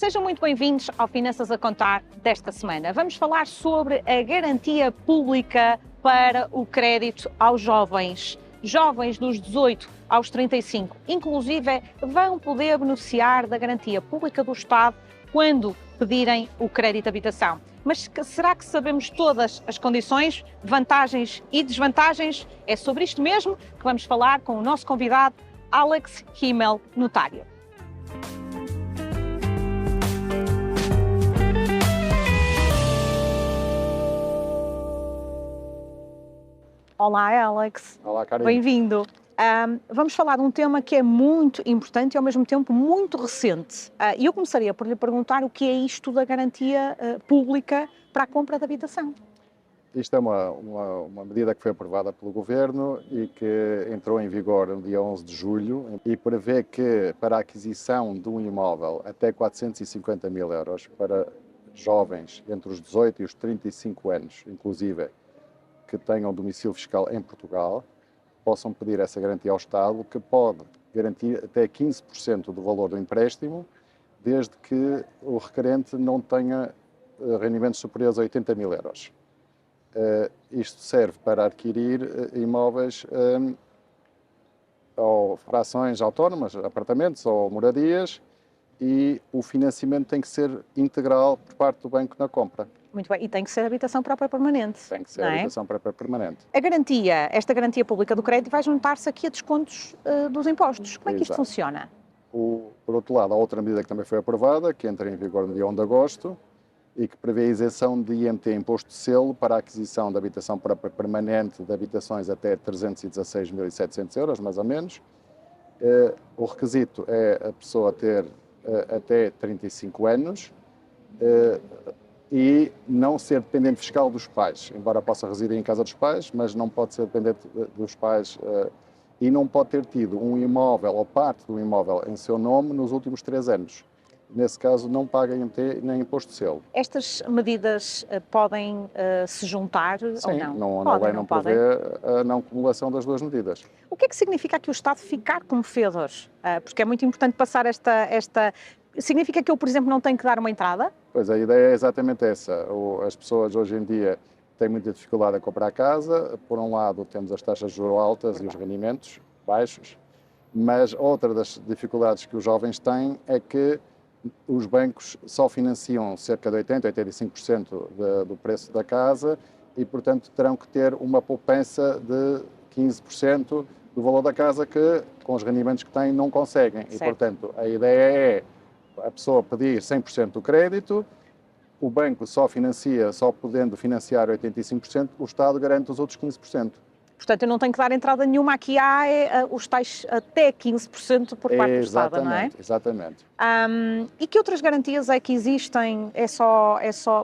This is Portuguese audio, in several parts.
Sejam muito bem-vindos ao Finanças a Contar desta semana. Vamos falar sobre a garantia pública para o crédito aos jovens. Jovens dos 18 aos 35, inclusive, vão poder beneficiar da garantia pública do Estado quando pedirem o crédito de habitação. Mas será que sabemos todas as condições, vantagens e desvantagens? É sobre isto mesmo que vamos falar com o nosso convidado, Alex Himmel, notário. Olá, Alex. Olá, Karine. Bem-vindo. Vamos falar de um tema que é muito importante e, ao mesmo tempo, muito recente. E eu começaria por lhe perguntar o que é isto da garantia pública para a compra de habitação. Isto é uma medida que foi aprovada pelo Governo e que entrou em vigor no dia 11 de julho e prevê que, para a aquisição de um imóvel até 450 mil euros para jovens entre os 18 e os 35 anos, inclusive, que tenham domicílio fiscal em Portugal, possam pedir essa garantia ao Estado, que pode garantir até 15% do valor do empréstimo, desde que o requerente não tenha rendimentos superiores a 80 mil euros. Isto serve para adquirir imóveis ou frações autónomas, apartamentos ou moradias, e o financiamento tem que ser integral por parte do banco na compra. Muito bem, e tem que ser habitação própria permanente. Tem que ser habitação própria permanente. A garantia, esta garantia pública do crédito vai juntar-se aqui a descontos dos impostos. Como é que isto funciona? Por outro lado, há outra medida que também foi aprovada, que entra em vigor no dia 1 de agosto, e que prevê a isenção de IMT, imposto de selo, para a aquisição de habitação própria permanente de habitações até 316.700 euros, mais ou menos. O requisito é a pessoa ter até 35 anos e não ser dependente fiscal dos pais, embora possa residir em casa dos pais, mas não pode ser dependente dos pais e não pode ter tido um imóvel ou parte do imóvel em seu nome nos últimos 3 anos. Nesse caso, não paga IMT nem imposto de selo. Estas medidas podem se juntar ou não? Sim, a lei não prevê a não cumulação das duas medidas. O que é que significa aqui o Estado ficar como fiador? Porque é muito importante passar esta... Significa que eu, por exemplo, não tenho que dar uma entrada? Pois, a ideia é exatamente essa. As pessoas hoje em dia têm muita dificuldade a comprar casa. Por um lado, temos as taxas de juros altas e os rendimentos baixos, mas outra das dificuldades que os jovens têm é que os bancos só financiam cerca de 80% a 85% do preço da casa e, portanto, terão que ter uma poupança de 15% do valor da casa que, com os rendimentos que têm, não conseguem. Certo. E, portanto, a ideia é a pessoa pedir 100% do crédito, o banco só podendo financiar 85%, o Estado garante os outros 15%. Portanto, eu não tenho que dar entrada nenhuma, aqui há os tais até 15% por parte do Estado, não é? Exatamente. E que outras garantias é que existem? É só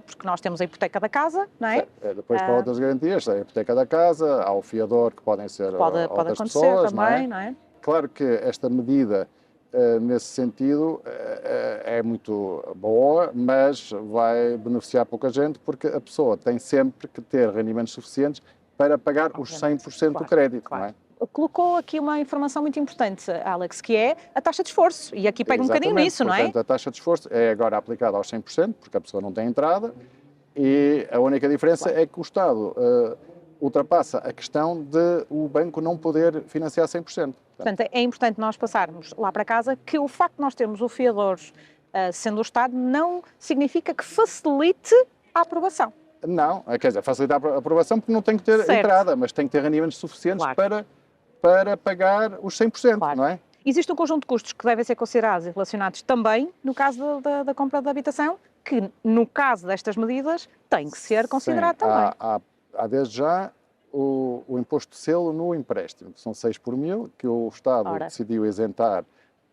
porque nós temos a hipoteca da casa, não é? Depois para outras garantias, a hipoteca da casa, há o fiador, que podem ser pode outras acontecer pessoas, também, não é? Claro que esta medida, nesse sentido, é muito boa, mas vai beneficiar pouca gente, porque a pessoa tem sempre que ter rendimentos suficientes para pagar os 100% do crédito, não é? Colocou aqui uma informação muito importante, Alex, que é a taxa de esforço, e aqui pega um bocadinho nisso, não é? Portanto, a taxa de esforço é agora aplicada aos 100%, porque a pessoa não tem entrada, e a única diferença é que o Estado ultrapassa a questão de o banco não poder financiar 100%. Portanto, é importante nós passarmos lá para casa que o facto de nós termos o fiador sendo o Estado não significa que facilite a aprovação. Não, quer dizer, facilitar a aprovação porque não tem que ter entrada, mas tem que ter rendimentos suficientes para pagar os 100%, não é? Existe um conjunto de custos que devem ser considerados e relacionados também no caso da compra da habitação, que no caso destas medidas tem que ser considerado também. Há desde já o imposto de selo no empréstimo, que são 6 por mil, que o Estado decidiu isentar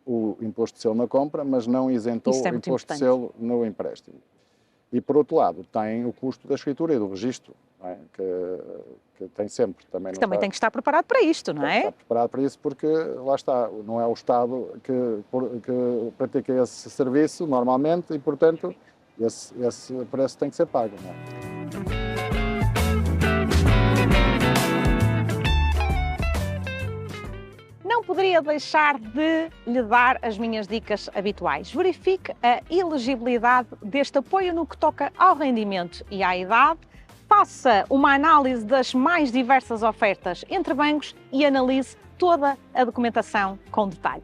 o imposto de selo na compra, mas não isentou o imposto de selo no empréstimo. E, por outro lado, tem o custo da escritura e do registro, não é? que tem sempre. Também tem que estar preparado para isto, não é? Tem que estar preparado para isso porque, lá está, não é o Estado que pratica esse serviço normalmente e, portanto, esse preço tem que ser pago, não é? não poderia deixar de lhe dar as minhas dicas habituais. Verifique a elegibilidade deste apoio no que toca ao rendimento e à idade, faça uma análise das mais diversas ofertas entre bancos e analise toda a documentação com detalhe.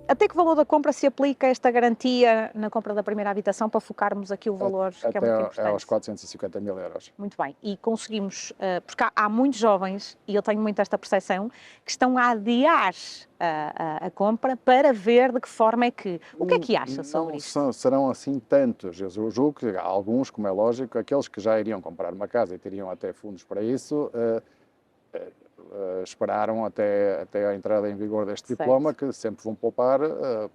Até que valor da compra se aplica esta garantia na compra da primeira habitação, para focarmos aqui o valor que é muito importante? Até aos 450 mil euros. Muito bem. E conseguimos, porque há muitos jovens, e eu tenho muito esta percepção, que estão a adiar a compra para ver de que forma é que... O que é que acha sobre isso? Não serão assim tantos. Eu julgo que há alguns, como é lógico, aqueles que já iriam comprar uma casa e teriam até fundos para isso, esperaram até a entrada em vigor deste diploma, que sempre vão poupar,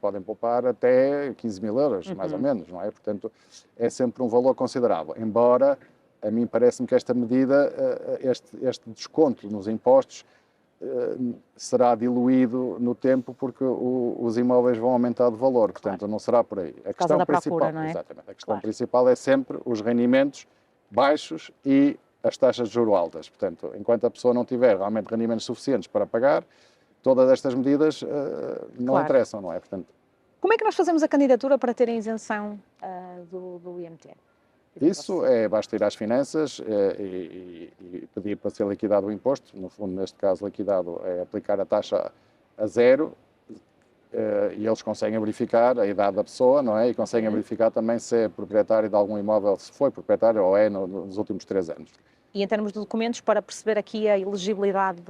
podem poupar até 15 mil euros, mais ou menos, não é? Portanto, é sempre um valor considerável. Embora, a mim parece-me que esta medida, este desconto nos impostos, será diluído no tempo porque os imóveis vão aumentar de valor, portanto, não será por aí. A questão principal, procura, não é? Exatamente, a questão principal é sempre os rendimentos baixos e as taxas de juros altas. Portanto, enquanto a pessoa não tiver realmente rendimentos suficientes para pagar, todas estas medidas não interessam, não é? Portanto, como é que nós fazemos a candidatura para ter a isenção do IMT? Isso basta ir às finanças e pedir para ser liquidado o imposto. No fundo, neste caso, liquidado é aplicar a taxa a zero, e eles conseguem verificar a idade da pessoa, não é? E conseguem verificar também se é proprietário de algum imóvel, se foi proprietário ou é nos últimos 3 anos. E em termos de documentos, para perceber aqui a elegibilidade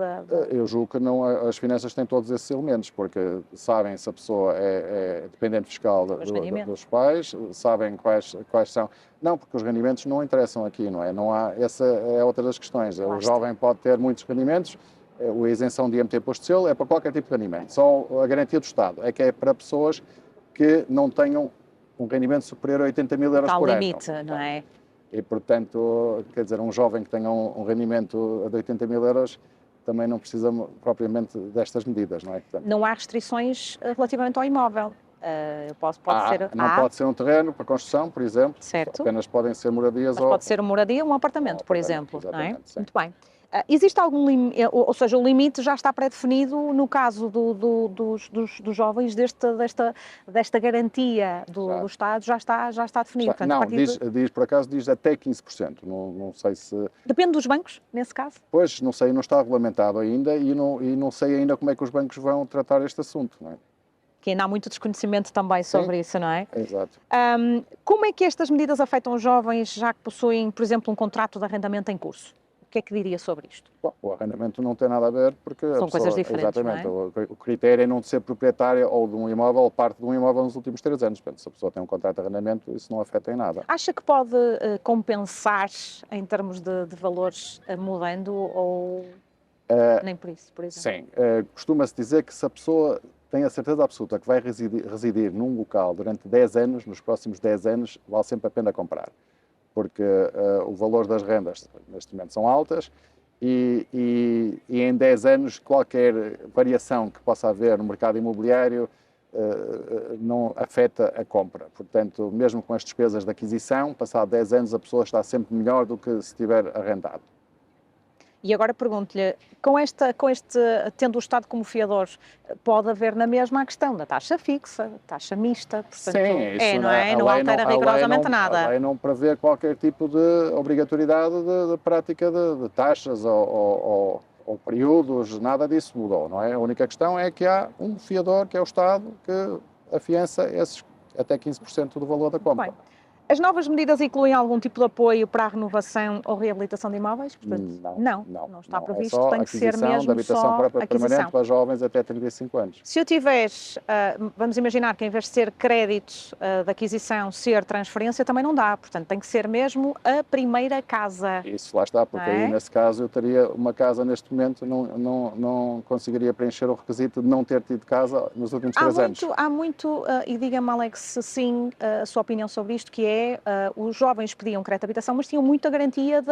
Eu julgo que não, as finanças têm todos esses elementos, porque sabem se a pessoa é dependente fiscal dos pais, sabem quais são... Não, porque os rendimentos não interessam aqui, não é? Não há, essa é outra das questões. O jovem pode ter muitos rendimentos, a isenção de IMT Imposto de Selo é para qualquer tipo de rendimento. Só a garantia do Estado é que é para pessoas que não tenham um rendimento superior a 80 mil euros por ano. limite, não é? E, portanto, quer dizer, um jovem que tenha um rendimento de 80 mil euros também não precisa propriamente destas medidas, não é? Portanto, não há restrições relativamente ao imóvel. Pode ser um terreno para construção, por exemplo. Certo. Apenas podem ser moradias. Mas pode ser uma moradia ou um apartamento, por exemplo, não é? Sim. Muito bem. Existe algum limite, ou seja, o limite já está pré-definido no caso dos jovens desta garantia do Estado, já está definido? Portanto, não, por acaso diz até 15%, não sei se... Depende dos bancos, nesse caso? Pois, não sei, não está regulamentado ainda e não sei ainda como é que os bancos vão tratar este assunto, não é? Que ainda há muito desconhecimento também sobre isso, não é? Exato. Como é que estas medidas afetam os jovens já que possuem, por exemplo, um contrato de arrendamento em curso? O que é que diria sobre isto? Bom, o arrendamento não tem nada a ver porque... São coisas diferentes, exatamente, não é? O critério é não ser proprietária ou de um imóvel ou parte de um imóvel nos últimos 3 anos. Portanto, se a pessoa tem um contrato de arrendamento, isso não afeta em nada. Acha que pode compensar em termos de valores mudando ou nem por isso, por exemplo? Sim. Costuma-se dizer que se a pessoa tem a certeza absoluta que vai residir num local durante 10 anos, nos próximos 10 anos, vale sempre a pena comprar. Porque o valor das rendas neste momento são altas e em 10 anos qualquer variação que possa haver no mercado imobiliário não afeta a compra. Portanto, mesmo com as despesas de aquisição, passado 10 anos a pessoa está sempre melhor do que se tiver arrendado. E agora pergunto-lhe, tendo o Estado como fiador, pode haver na mesma a questão da taxa fixa, taxa mista, portanto, sim, isso não é? Não altera rigorosamente nada. A lei não prevê qualquer tipo de obrigatoriedade de prática de taxas ou períodos, nada disso mudou, não é? A única questão é que há um fiador, que é o Estado, que afiança esses até 15% do valor da compra. Bem, as novas medidas incluem algum tipo de apoio para a renovação ou reabilitação de imóveis? Portanto, não está previsto, tem que ser mesmo de habitação própria permanente para jovens até 35 anos. Se eu tiveres, vamos imaginar que em vez de ser crédito de aquisição, ser transferência, também não dá, portanto tem que ser mesmo a primeira casa. Isso, lá está, porque aí nesse caso eu teria uma casa neste momento, não conseguiria preencher o requisito de não ter tido casa nos últimos 3 anos. Há muito, e diga-me Alex, sim, a sua opinião sobre isto, que é os jovens pediam crédito de habitação, mas tinham muita garantia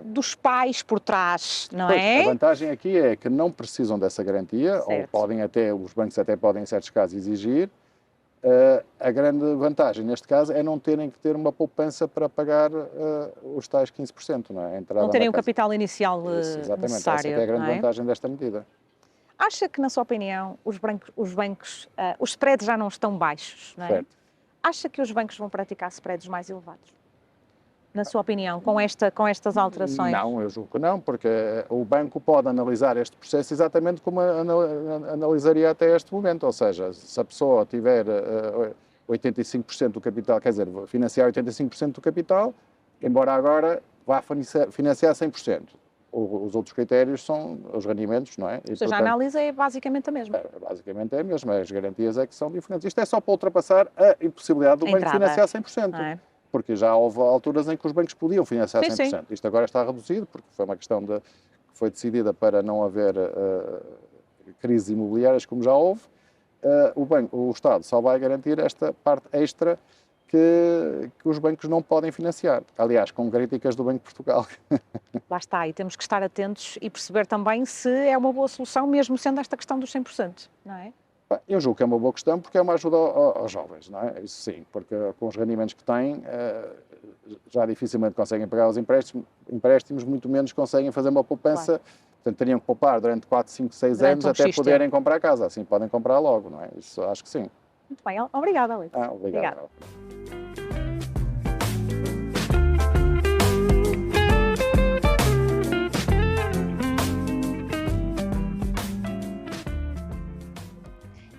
dos pais por trás, não é? A vantagem aqui é que não precisam dessa garantia, ou os bancos até podem, em certos casos, exigir, A grande vantagem neste caso é não terem que ter uma poupança para pagar os tais 15%, não é? A entrada Não terem na o casa. capital inicial Isso, exatamente, essa necessário, é a grande não é? vantagem desta medida. Acha que, na sua opinião, os bancos, os spreads já não estão baixos, não é? Certo. Acha que os bancos vão praticar spreads mais elevados? Na sua opinião, com estas alterações? Não, eu julgo que não, porque o banco pode analisar este processo exatamente como analisaria até este momento, ou seja, se a pessoa tiver 85% do capital, quer dizer, financiar 85% do capital, embora agora vá financiar 100%. Os outros critérios são os rendimentos, não é? Ou seja, a análise é basicamente a mesma. Basicamente é a mesma, as garantias é que são diferentes. Isto é só para ultrapassar a impossibilidade do banco financiar 100%. Não é? Porque já houve alturas em que os bancos podiam financiar 100%. Sim. Isto agora está reduzido, porque foi uma questão que foi decidida para não haver crises imobiliárias, como já houve. O Estado só vai garantir esta parte extra que os bancos não podem financiar. Aliás, com críticas do Banco de Portugal. Lá está, e temos que estar atentos e perceber também se é uma boa solução, mesmo sendo esta questão dos 100%, não é? Eu julgo que é uma boa questão porque é uma ajuda aos jovens, não é? Isso sim, porque com os rendimentos que têm, já dificilmente conseguem pagar os empréstimos, muito menos conseguem fazer uma poupança. Claro. Portanto, teriam que poupar durante 4, 5, 6 anos até poderem comprar casa. Assim podem comprar logo, não é? Isso acho que sim. Muito bem, obrigada, Alex. Obrigado.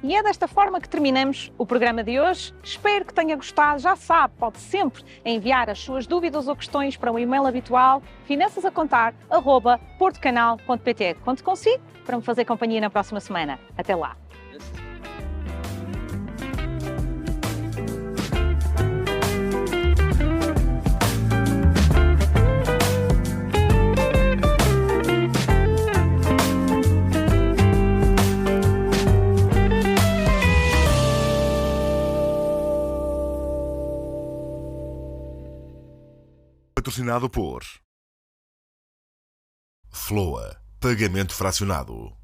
E é desta forma que terminamos o programa de hoje. Espero que tenha gostado. Já sabe, pode sempre enviar as suas dúvidas ou questões para o e-mail habitual finançasacontar@portocanal.pt. Conto consigo para me fazer companhia na próxima semana. Até lá. Patrocinado por Floa, pagamento fracionado.